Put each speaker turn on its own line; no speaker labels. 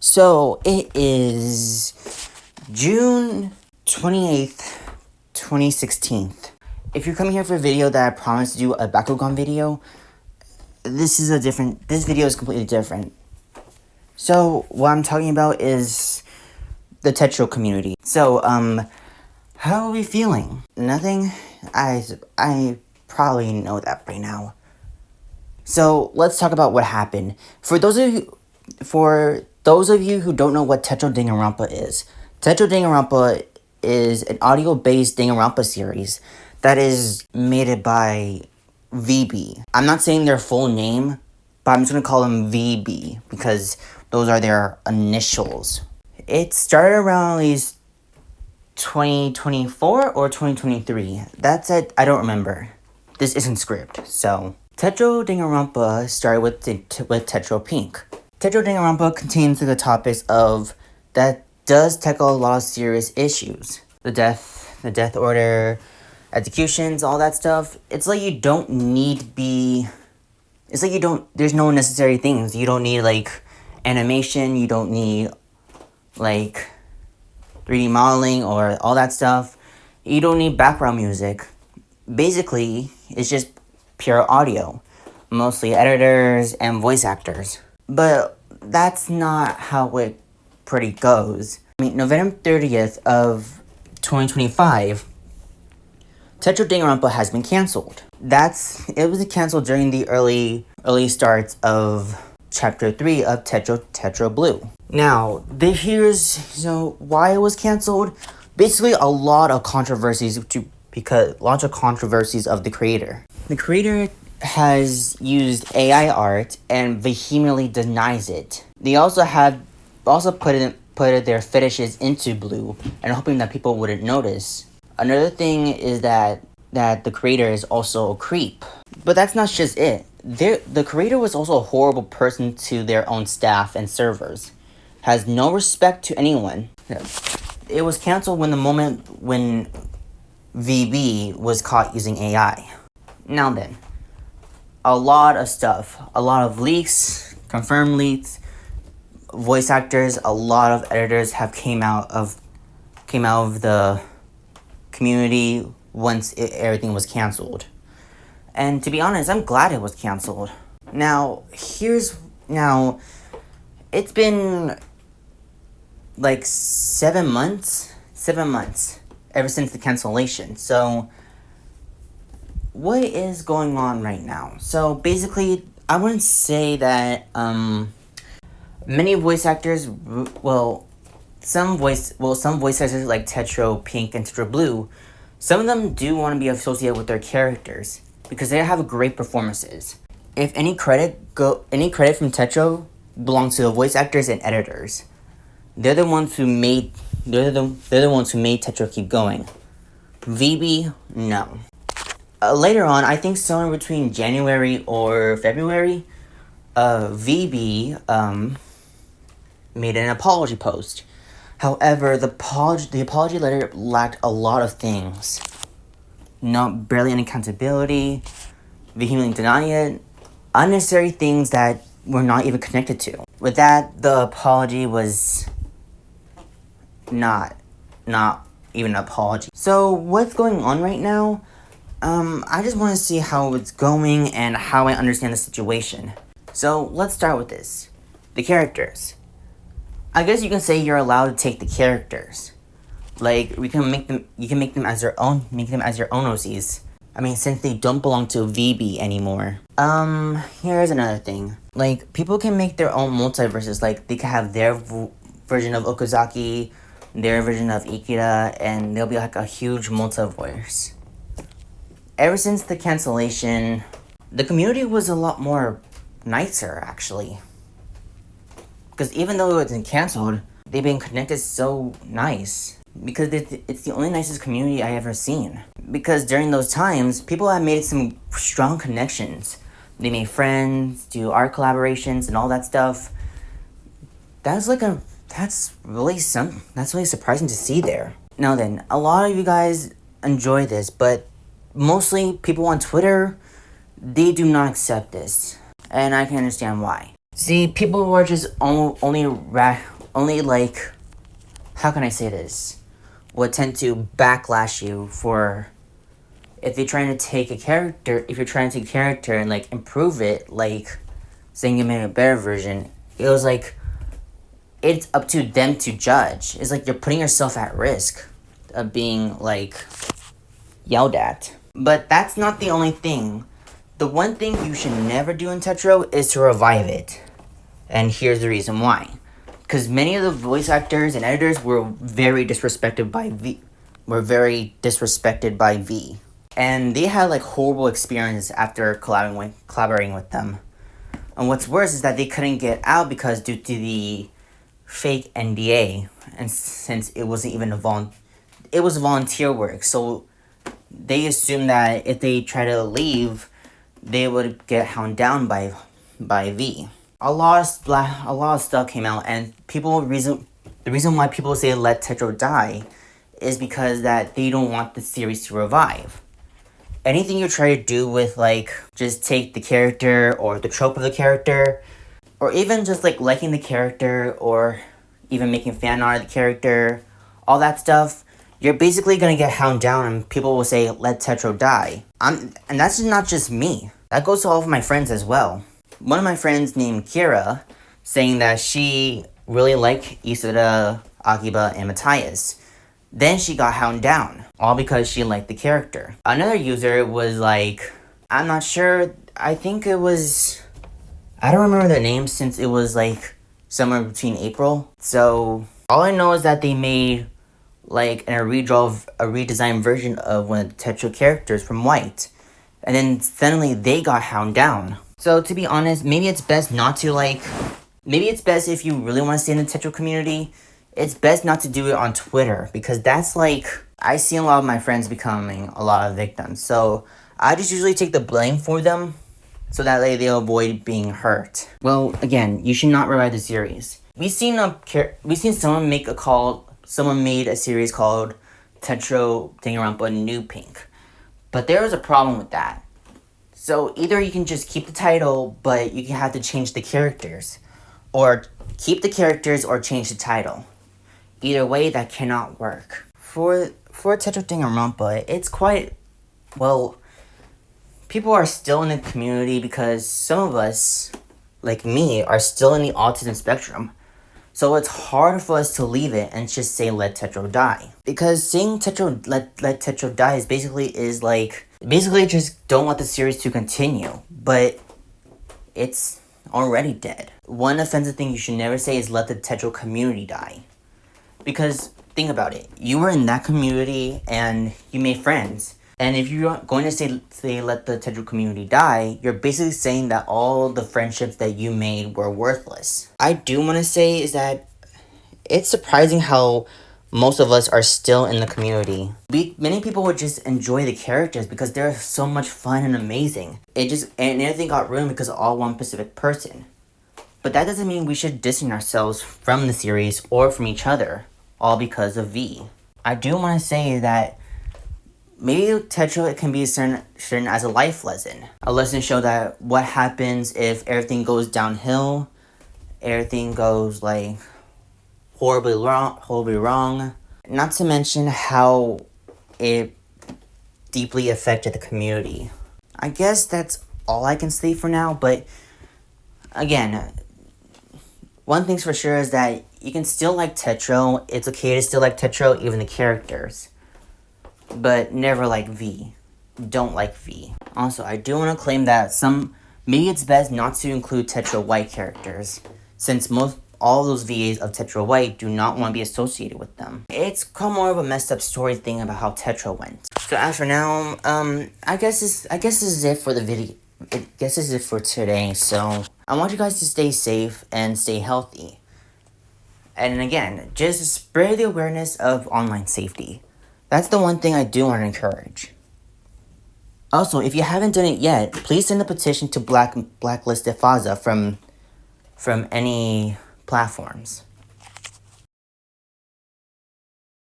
So it is June 28th, 2016. If you're coming here for a video that I promised to do a Bakugan video, this video is completely different. So what I'm talking about is the Tetro community. So, how are we feeling? Nothing? I probably know that by now. So let's talk about what happened. For those of you who don't know what Tetro Danganronpa is, Tetro Danganronpa is an audio-based Danganronpa series that is made by VB. I'm not saying their full name, but I'm just gonna call them VB because those are their initials. It started around at least 2024 or 2023. That's it. I don't remember. This isn't script, so Tetro Danganronpa started with Tetro Pink. Tetro Danganronpa contains the topics of that does tackle a lot of serious issues. The death order, executions, all that stuff. It's like you don't need there's no necessary things. You don't need like animation, you don't need like 3D modeling or all that stuff. You don't need background music. Basically, it's just pure audio. Mostly editors and voice actors. But that's not how it pretty goes. I mean, November 30th of 2025, Tetro Danganronpa has been canceled. It was canceled during the early starts of Chapter 3 of Tetro Blue. Now, so why it was canceled? Basically, a lot of controversies of the creator. The creator has used AI art and vehemently denies it. They also put their fetishes into Blue and hoping that people wouldn't notice. Another thing is that the creator is also a creep. But that's not just it. The creator was also a horrible person to their own staff and servers. Has no respect to anyone. It was canceled when VB was caught using AI. Now then, a lot of leaks, confirmed leaks, voice actors, a lot of editors have came out of the community once everything was canceled. And to be honest, I'm glad it was canceled. Now, it's been like 7 months ever since the cancellation. So what is going on right now? So basically, I wouldn't say that many voice actors, some voice actors like Tetro Pink and Tetro Blue, some of them do want to be associated with their characters because they have great performances. If any credit from Tetro belongs to the voice actors and editors. They're the ones who made Tetro keep going. VB, no. Later on, I think somewhere between January or February, VB made an apology post. However, the apology letter lacked a lot of things. Barely any accountability, vehemently denying it, unnecessary things that were not even connected to. With that, the apology was not even an apology. So what's going on right now? I just want to see how it's going and how I understand the situation. So let's start with this. The characters. I guess you can say you're allowed to take the characters. Like you can make them as your own OCs. I mean, since they don't belong to VB anymore. Here's another thing. Like, people can make their own multiverses. Like, they can have their version of Okazaki, their version of Ikeda, and there'll be like a huge multiverse. Ever since the cancellation, the community was a lot more nicer, actually. Because even though it's been canceled, they've been connected so nice. Because it's the only nicest community I ever seen. Because during those times, people have made some strong connections. They made friends, do art collaborations, and all that stuff. That's really surprising to see there. Now then, a lot of you guys enjoy this, but mostly people on Twitter, they do not accept this. And I can understand why. See, people who are just only like, how can I say this? Would tend to backlash you for if you're trying to take a character, if you're trying to take a character and like improve it, like saying you made a better version, it was like it's up to them to judge. It's like you're putting yourself at risk of being like yelled at. But that's not the only thing. The one thing you should never do in Tetro is to revive it. And here's the reason why. Because many of the voice actors and editors were very disrespected by V. And they had like horrible experiences after collaborating with them. And what's worse is that they couldn't get out because due to the fake NDA, and since it wasn't even it was volunteer work, so they assumed that if they try to leave, they would get hound down by V. A lot of stuff came out, and the reason why people say let Tetro die is because that they don't want the series to revive. Anything you try to do with like just take the character or the trope of the character, or even just like liking the character or even making fan art of the character, all that stuff, you're basically gonna get hound down and people will say let Tetro die. And that's not just me. That goes to all of my friends as well. One of my friends named Kira saying that she really liked Isuda, Akiba, and Matthias. Then she got hound down, all because she liked the character. Another user was like, I'm not sure, I think it was, I don't remember their name since it was like somewhere between April. So all I know is that they made like a redesigned version of one of the Tetro characters from White. And then suddenly they got hound down. So to be honest, maybe it's best if you really want to stay in the Tetro community, it's best not to do it on Twitter, because that's like, I see a lot of my friends becoming a lot of victims. So I just usually take the blame for them so that way they'll avoid being hurt. Well, again, you should not revive the series. We've seen someone made a series called Tetro Danganronpa New Pink. But there was a problem with that. So either you can just keep the title, but you can have to change the characters. Or keep the characters or change the title. Either way, that cannot work. For Tetro Danganronpa, it's quite, well, people are still in the community because some of us, like me, are still in the autism spectrum. So it's hard for us to leave it and just say let Tetro die. Because saying let Tetro die is basically just don't want the series to continue. But it's already dead. One offensive thing you should never say is let the Tetro community die. Because think about it, you were in that community and you made friends. And if you're going to say let the Tetro community die, you're basically saying that all the friendships that you made were worthless. I do want to say is that it's surprising how most of us are still in the community. Many people would just enjoy the characters because they're so much fun and amazing. And everything got ruined because of all one specific person. But that doesn't mean we should distance ourselves from the series or from each other, all because of V. I do want to say that maybe Tetro, it can be certain as a life lesson. A lesson to show that what happens if everything goes downhill, everything goes like horribly wrong. Not to mention how it deeply affected the community. I guess that's all I can say for now, but again, one thing's for sure is that you can still like Tetro. It's okay to still like Tetro, even the characters. But never like V. Don't like V. Also, I do want to claim that maybe it's best not to include Tetro White characters, since all those VAs of Tetro White do not want to be associated with them. It's kind of more of a messed up story thing about how Tetro went. So as for now, I guess this is it for the video. I guess this is it for today. So I want you guys to stay safe and stay healthy. And again, just spread the awareness of online safety. That's the one thing I do want to encourage. Also, if you haven't done it yet, please send a petition to blacklist Faza from any platforms.